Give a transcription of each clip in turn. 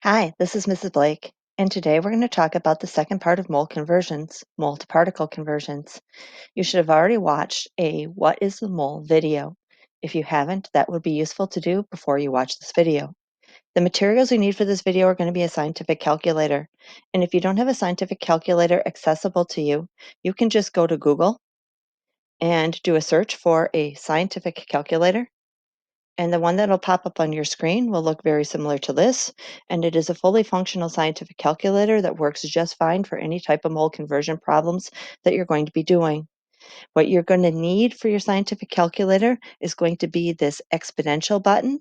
Hi, this is Mrs. Blake, and today we're going to talk about the second part of mole conversions, mole to particle conversions. You should have already watched a What is the Mole video. If you haven't, that would be useful to do before you watch this video. The materials you need for this video are going to be a scientific calculator, and if you don't have a scientific calculator accessible to you, you can just go to Google and do a search for a scientific calculator. And the one that'll pop up on your screen will look very similar to this, and it is a fully functional scientific calculator that works just fine for any type of mole conversion problems that you're going to be doing. What you're going to need for your scientific calculator is going to be this exponential button,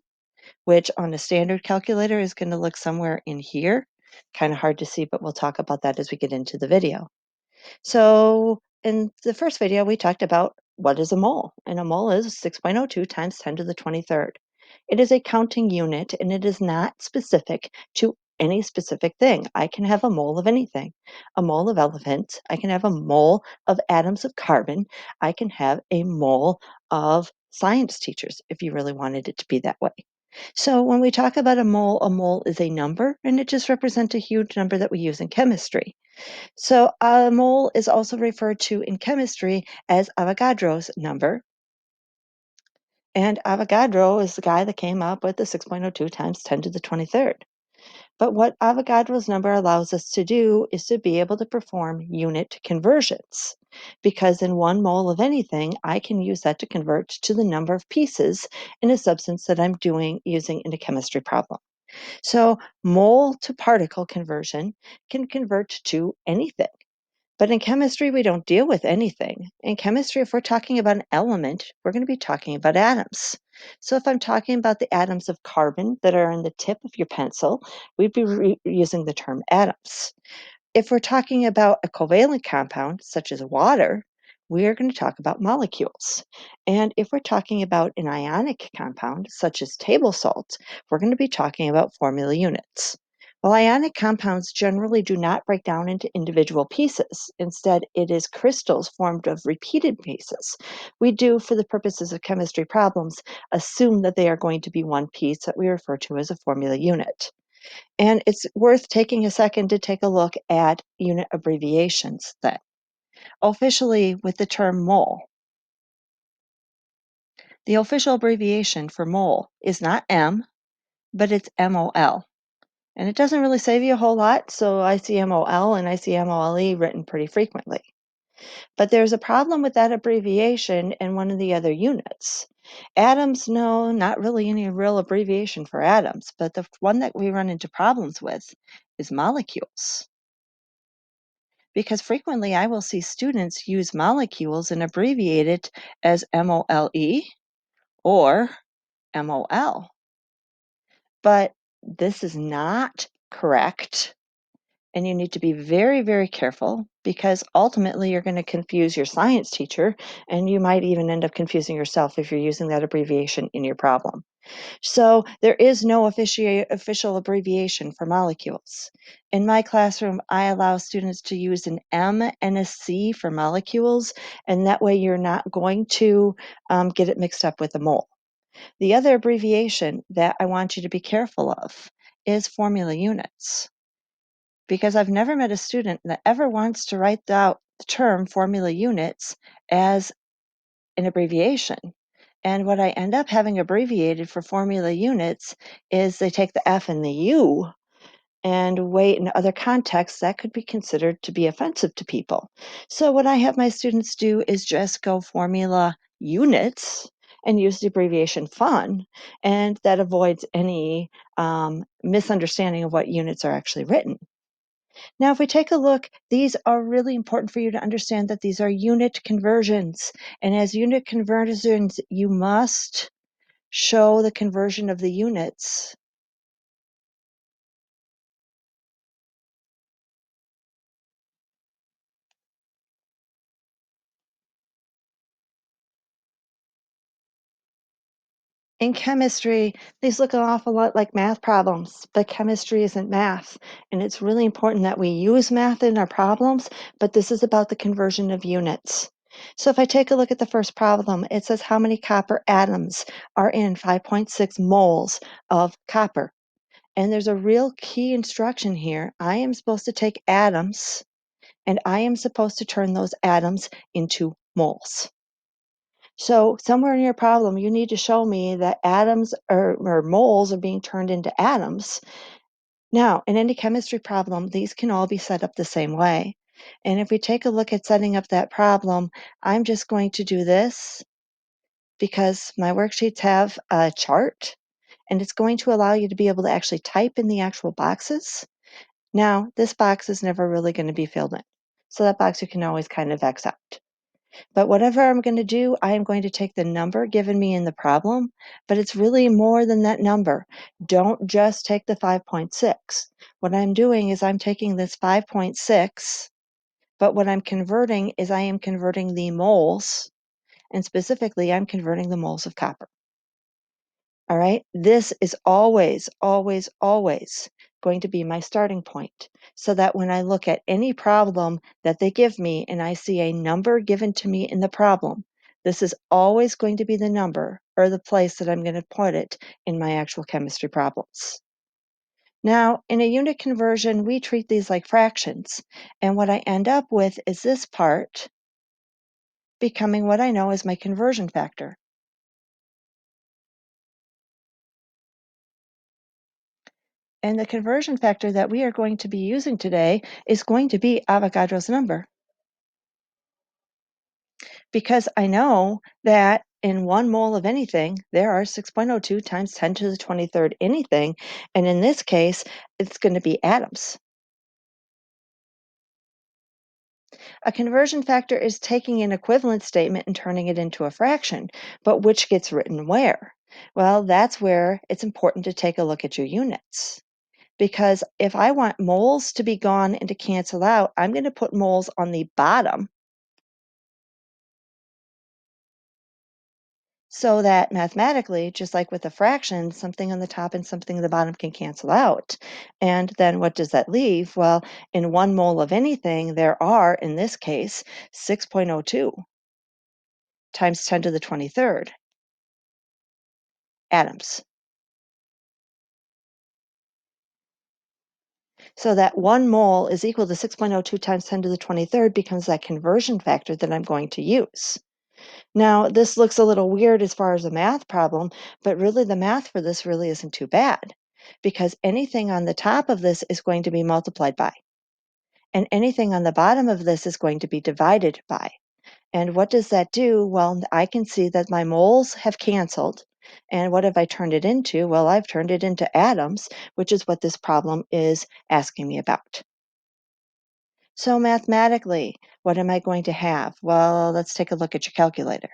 which on a standard calculator is going to look somewhere in here. Kind of hard to see, but we'll talk about that as we get into the video. So in the first video, we talked about what is a mole, and a mole is 6.02 times 10 to the 23rd. It is a counting unit, and it is not specific to any specific thing. I can have a mole of anything. A mole of elephant. I can have a mole of atoms of carbon. I can have a mole of science teachers if you really wanted it to be that way. So when we talk about a mole is a number, and it just represents a huge number that we use in chemistry. So a mole is also referred to in chemistry as Avogadro's number. And Avogadro is the guy that came up with the 6.02 times 10 to the 23rd. But what Avogadro's number allows us to do is to be able to perform unit conversions. Because in 1 mole of anything, I can use that to convert to the number of pieces in a substance that I'm using in a chemistry problem. So mole to particle conversion can convert to anything. But in chemistry, we don't deal with anything. In chemistry, if we're talking about an element, we're going to be talking about atoms. So if I'm talking about the atoms of carbon that are on the tip of your pencil, we'd be using the term atoms. If we're talking about a covalent compound, such as water, we are going to talk about molecules. And if we're talking about an ionic compound, such as table salt, we're going to be talking about formula units. Well, ionic compounds generally do not break down into individual pieces. Instead, it is crystals formed of repeated pieces. We do, for the purposes of chemistry problems, assume that they are going to be one piece that we refer to as a formula unit. And it's worth taking a second to take a look at unit abbreviations then. Officially, with the term mole, the official abbreviation for mole is not M, but it's MOL. And it doesn't really save you a whole lot, so I see MOL and I see MOLE written pretty frequently. But there's a problem with that abbreviation in one of the other units. Atoms, no, not really any real abbreviation for atoms, but the one that we run into problems with is molecules. Because frequently I will see students use molecules and abbreviate it as MOLE or MOL. But this is not correct. And you need to be very, very careful because ultimately you're going to confuse your science teacher, and you might even end up confusing yourself if you're using that abbreviation in your problem. So there is no official abbreviation for molecules. In my classroom, I allow students to use an M and a C for molecules, and that way you're not going to get it mixed up with a mole. The other abbreviation that I want you to be careful of is formula units, because I've never met a student that ever wants to write out the term formula units as an abbreviation. And what I end up having abbreviated for formula units is they take the F and the U, and way in other contexts that could be considered to be offensive to people. So what I have my students do is just go formula units and use the abbreviation FUN, and that avoids any misunderstanding of what units are actually written. Now, if we take a look, these are really important for you to understand that these are unit conversions. And as unit conversions, you must show the conversion of the units. In chemistry, these look an awful lot like math problems, but chemistry isn't math. And it's really important that we use math in our problems, but this is about the conversion of units. So if I take a look at the first problem, it says how many copper atoms are in 5.6 moles of copper. And there's a real key instruction here. I am supposed to take atoms and I am supposed to turn those atoms into moles. So somewhere in your problem, you need to show me that atoms or moles are being turned into atoms. Now, in any chemistry problem, these can all be set up the same way. And if we take a look at setting up that problem, I'm just going to do this because my worksheets have a chart and it's going to allow you to be able to actually type in the actual boxes. Now, this box is never really going to be filled in. So that box you can always kind of X out. But whatever I'm going to do, I am going to take the number given me in the problem, but it's really more than that number. Don't just take the 5.6. What I'm doing is I'm taking this 5.6, but what I'm converting is I am converting the moles, and specifically I'm converting the moles of copper. All right, this is always, always, always going to be my starting point so that when I look at any problem that they give me and I see a number given to me in the problem, this is always going to be the number or the place that I'm going to put it in my actual chemistry problems. Now, in a unit conversion, we treat these like fractions. And what I end up with is this part becoming what I know as my conversion factor. And the conversion factor that we are going to be using today is going to be Avogadro's number. Because I know that in 1 mole of anything, there are 6.02 times 10 to the 23rd anything. And in this case, it's going to be atoms. A conversion factor is taking an equivalent statement and turning it into a fraction. But which gets written where? Well, that's where it's important to take a look at your units. Because if I want moles to be gone and to cancel out, I'm going to put moles on the bottom so that mathematically, just like with a fraction, something on the top and something on the bottom can cancel out. And then what does that leave? Well, in 1 mole of anything, there are, in this case, 6.02 times 10 to the 23rd atoms. So that 1 mole is equal to 6.02 times 10 to the 23rd becomes that conversion factor that I'm going to use. Now, this looks a little weird as far as a math problem, but really the math for this really isn't too bad because anything on the top of this is going to be multiplied by, and anything on the bottom of this is going to be divided by. And what does that do? Well, I can see that my moles have canceled. And what have I turned it into? Well, I've turned it into atoms, which is what this problem is asking me about. So mathematically, what am I going to have? Well, let's take a look at your calculator.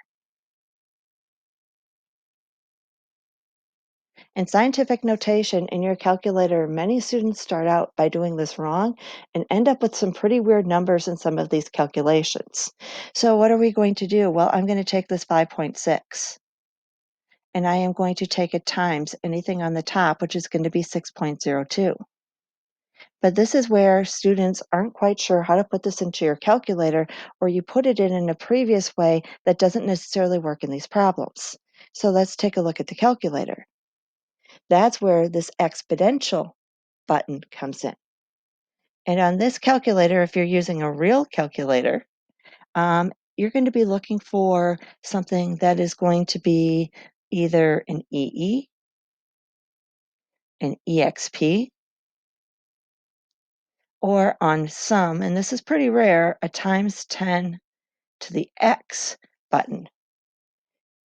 In scientific notation in your calculator, many students start out by doing this wrong and end up with some pretty weird numbers in some of these calculations. So what are we going to do? Well, I'm going to take this 5.6 and I am going to take it times anything on the top, which is going to be 6.02. But this is where students aren't quite sure how to put this into your calculator, or you put it in a previous way that doesn't necessarily work in these problems. So let's take a look at the calculator. That's where this exponential button comes in. And on this calculator, if you're using a real calculator, you're going to be looking for something that is going to be either an EE, an EXP, or on some, and this is pretty rare, a times 10 to the X button.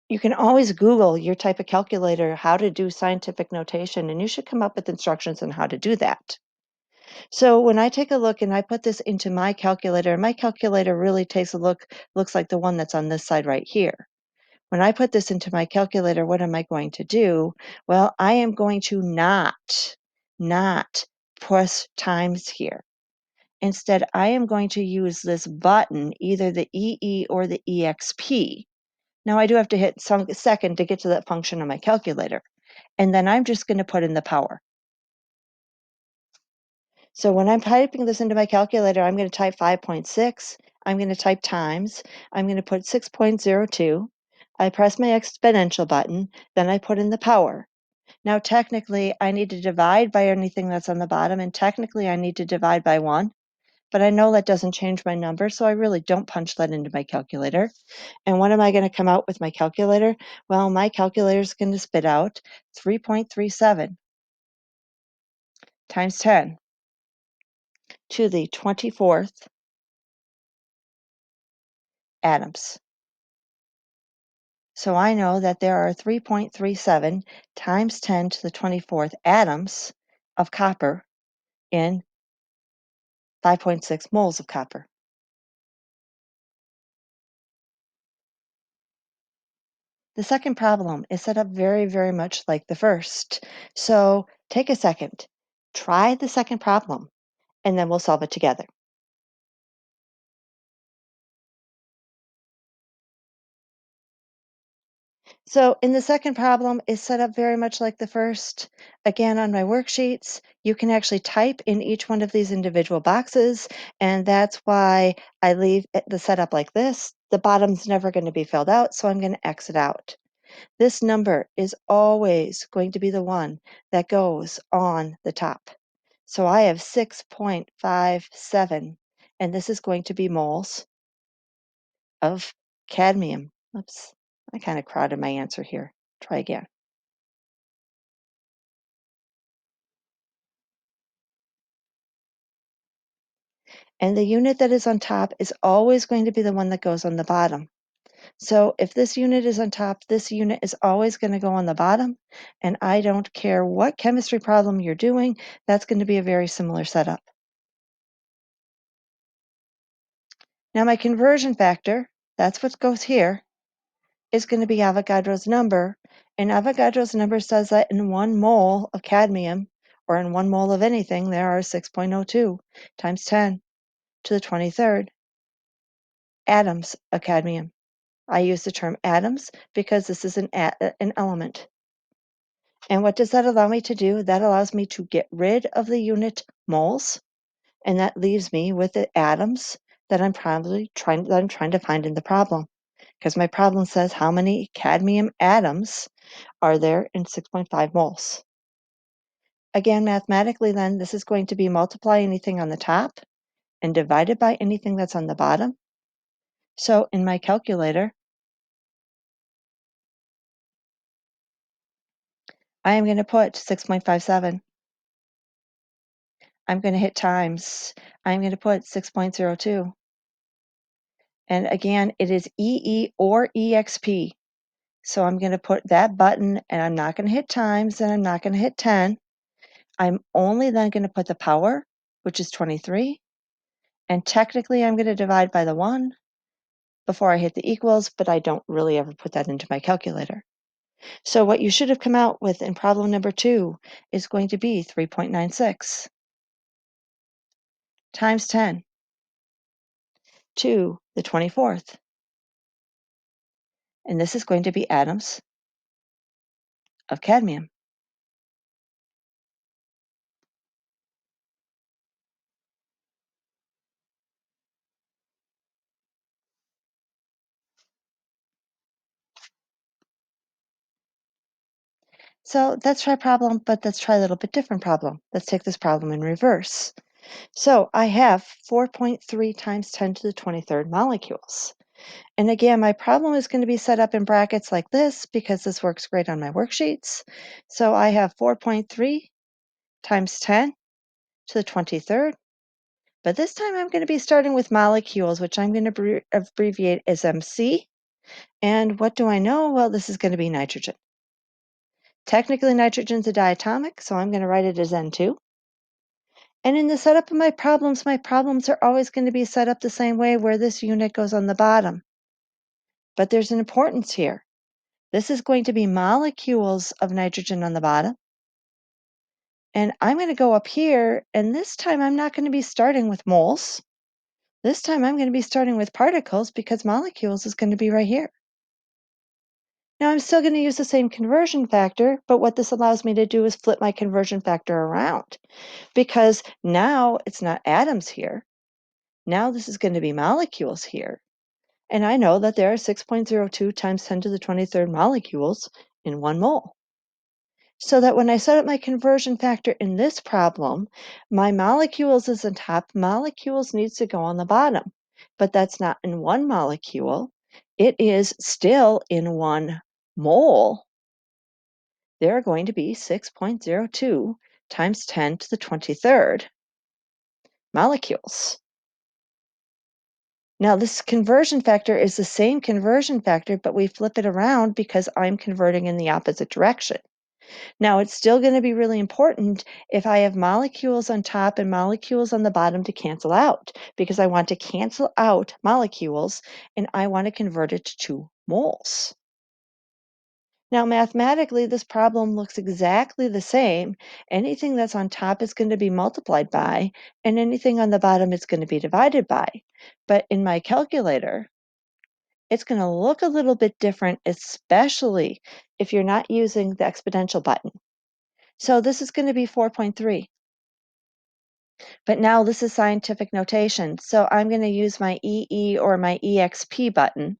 You can always Google your type of calculator, how to do scientific notation, and you should come up with instructions on how to do that. So when I take a look and I put this into my calculator really takes a look, looks like the one that's on this side right here. When I put this into my calculator, what am I going to do? Well, I am going to not press times here. Instead, I am going to use this button, either the EE or the EXP. Now I do have to hit some second to get to that function on my calculator. And then I'm just going to put in the power. So when I'm typing this into my calculator, I'm going to type 5.6. I'm going to type times. I'm going to put 6.02. I press my exponential button. Then I put in the power. Now, technically, I need to divide by anything that's on the bottom, and technically I need to divide by 1, but I know that doesn't change my number, so I really don't punch that into my calculator. And what am I going to come out with my calculator? Well, my calculator is going to spit out 3.37 times 10 to the 24th atoms. So I know that there are 3.37 times 10 to the 24th atoms of copper in 5.6 moles of copper. The second problem is set up very, very much like the first. So take a second, try the second problem, and then we'll solve it together. So in the second problem, it's set up very much like the first. Again, on my worksheets, you can actually type in each one of these individual boxes, and that's why I leave the setup like this. The bottom's never going to be filled out, so I'm going to X it out. This number is always going to be the one that goes on the top. So I have 6.57, and this is going to be moles of cadmium. Oops, I kind of crowded my answer here. Try again. And the unit that is on top is always going to be the one that goes on the bottom. So if this unit is on top, this unit is always going to go on the bottom. And I don't care what chemistry problem you're doing, that's going to be a very similar setup. Now my conversion factor, that's what goes here, is going to be Avogadro's number. And Avogadro's number says that in 1 mole of cadmium, or in 1 mole of anything, there are 6.02 times 10 to the 23rd atoms of cadmium. I use the term atoms because this is an element. And what does that allow me to do? That allows me to get rid of the unit moles, and that leaves me with the atoms that I'm trying to find in the problem. Because my problem says how many cadmium atoms are there in 6.5 moles. Again, mathematically then, this is going to be multiply anything on the top and divided by anything that's on the bottom. So in my calculator, I am going to put 6.57. I'm going to hit times. I'm going to put 6.02. And again, it is EE or EXP. So I'm going to put that button, and I'm not going to hit times, and I'm not going to hit 10. I'm only then going to put the power, which is 23. And technically, I'm going to divide by the 1 before I hit the equals, but I don't really ever put that into my calculator. So what you should have come out with in problem number 2 is going to be 3.96 times 10 to the 24th. And this is going to be atoms of cadmium. So let's try problem, but let's try a little bit different problem. Let's take this problem in reverse. So I have 4.3 times 10 to the 23rd molecules. And again, my problem is going to be set up in brackets like this because this works great on my worksheets. So I have 4.3 times 10 to the 23rd. But this time I'm going to be starting with molecules, which I'm going to abbreviate as MC. And what do I know? Well, this is going to be nitrogen. Technically, nitrogen's a diatomic, so I'm going to write it as N2. And in the setup of my problems are always going to be set up the same way where this unit goes on the bottom. But there's an importance here. This is going to be molecules of nitrogen on the bottom. And I'm going to go up here, and this time I'm not going to be starting with moles. This time I'm going to be starting with particles because molecules is going to be right here. Now I'm still going to use the same conversion factor, but what this allows me to do is flip my conversion factor around because now it's not atoms here. Now this is going to be molecules here. And I know that there are 6.02 times 10 to the 23rd molecules in 1 mole. So that when I set up my conversion factor in this problem, my molecules is on top, molecules needs to go on the bottom. But that's not in one molecule. It is still in 1 mole. There are going to be 6.02 times 10 to the 23rd molecules. Now, this conversion factor is the same conversion factor, but we flip it around because I'm converting in the opposite direction. Now, it's still going to be really important if I have molecules on top and molecules on the bottom to cancel out, because I want to cancel out molecules and I want to convert it to moles. Now, mathematically, this problem looks exactly the same. Anything that's on top is going to be multiplied by, and anything on the bottom is going to be divided by. But in my calculator, it's going to look a little bit different, especially if you're not using the exponential button. So this is going to be 4.3. But now this is scientific notation. So I'm going to use my EE or my EXP button,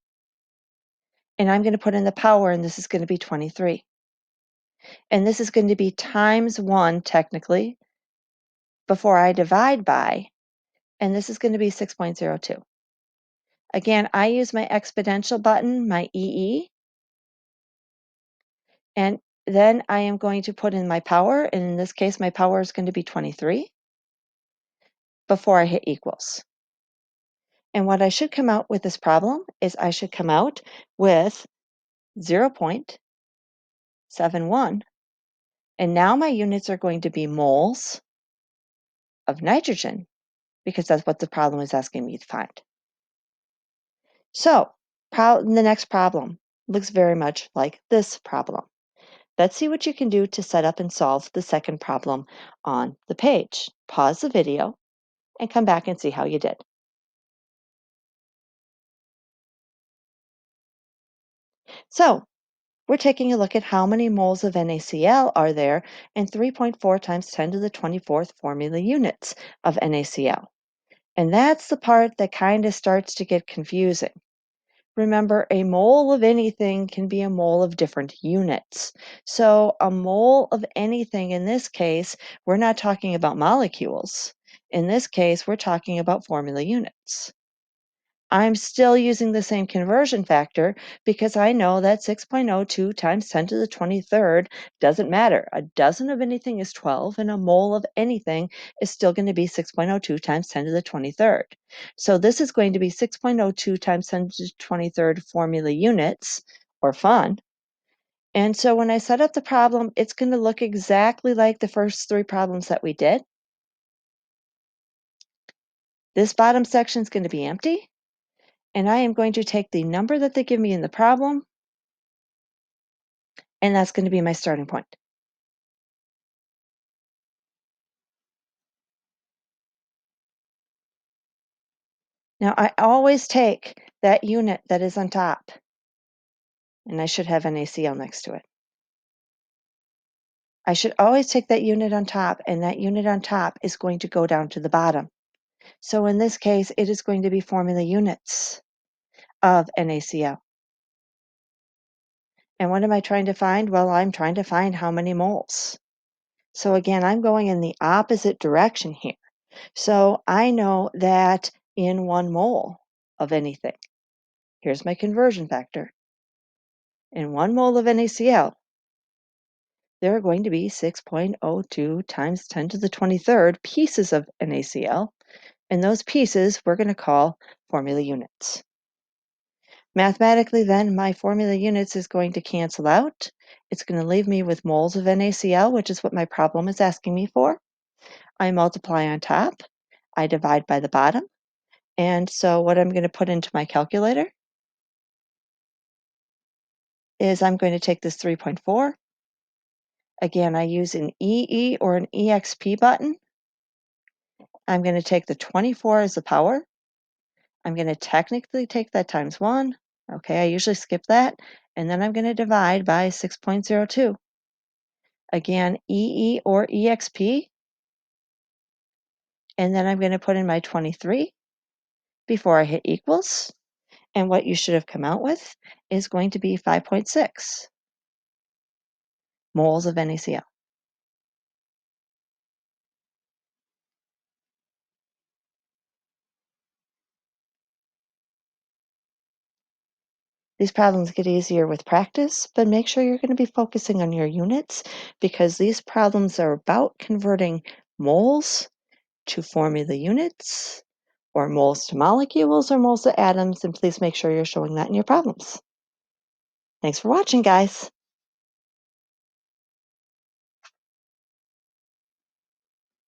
and I'm going to put in the power, and this is going to be 23. And this is going to be times 1, technically, before I divide by, and this is going to be 6.02. Again, I use my exponential button, my EE, and then I am going to put in my power, and in this case, my power is going to be 23 before I hit equals. And what I should come out with this problem is I should come out with 0.71, and now my units are going to be moles of nitrogen, because that's what the problem is asking me to find. So, the next problem looks very much like this problem. Let's see what you can do to set up and solve the second problem on the page. Pause the video and come back and see how you did. So, we're taking a look at how many moles of NaCl are there in 3.4 times 10 to the 24th formula units of NaCl. And that's the part that kind of starts to get confusing. Remember, a mole of anything can be a mole of different units. So a mole of anything, in this case, we're not talking about molecules. In this case, we're talking about formula units. I'm still using the same conversion factor because I know that 6.02 times 10 to the 23rd doesn't matter. A dozen of anything is 12, and a mole of anything is still going to be 6.02 times 10 to the 23rd. So this is going to be 6.02 times 10 to the 23rd formula units, or fun. And so when I set up the problem, it's going to look exactly like the first 3 problems that we did. This bottom section is going to be empty. And I am going to take the number that they give me in the problem, and that's going to be my starting point. Now, I always take that unit that is on top, and I should have NaCl next to it. I should always take that unit on top, and that unit on top is going to go down to the bottom. So in this case, it is going to be formula units of NaCl. And what am I trying to find? Well, I'm trying to find how many moles. So again, I'm going in the opposite direction here. So I know that in 1 mole of anything, here's my conversion factor. In 1 mole of NaCl, there are going to be 6.02 times 10 to the 23rd pieces of NaCl, and those pieces we're going to call formula units. Mathematically, then, my formula units is going to cancel out. It's going to leave me with moles of NaCl, which is what my problem is asking me for. I multiply on top. I divide by the bottom. And so what I'm going to put into my calculator is I'm going to take this 3.4. Again, I use an EE or an EXP button. I'm going to take the 24 as the power. I'm going to technically take that times 1. Okay, I usually skip that. And then I'm going to divide by 6.02. Again, EE or EXP. And then I'm going to put in my 23 before I hit equals. And what you should have come out with is going to be 5.6. moles of NaCl. These problems get easier with practice, but make sure you're going to be focusing on your units because these problems are about converting moles to formula units, or moles to molecules, or moles to atoms, and please make sure you're showing that in your problems. Thanks for watching, guys.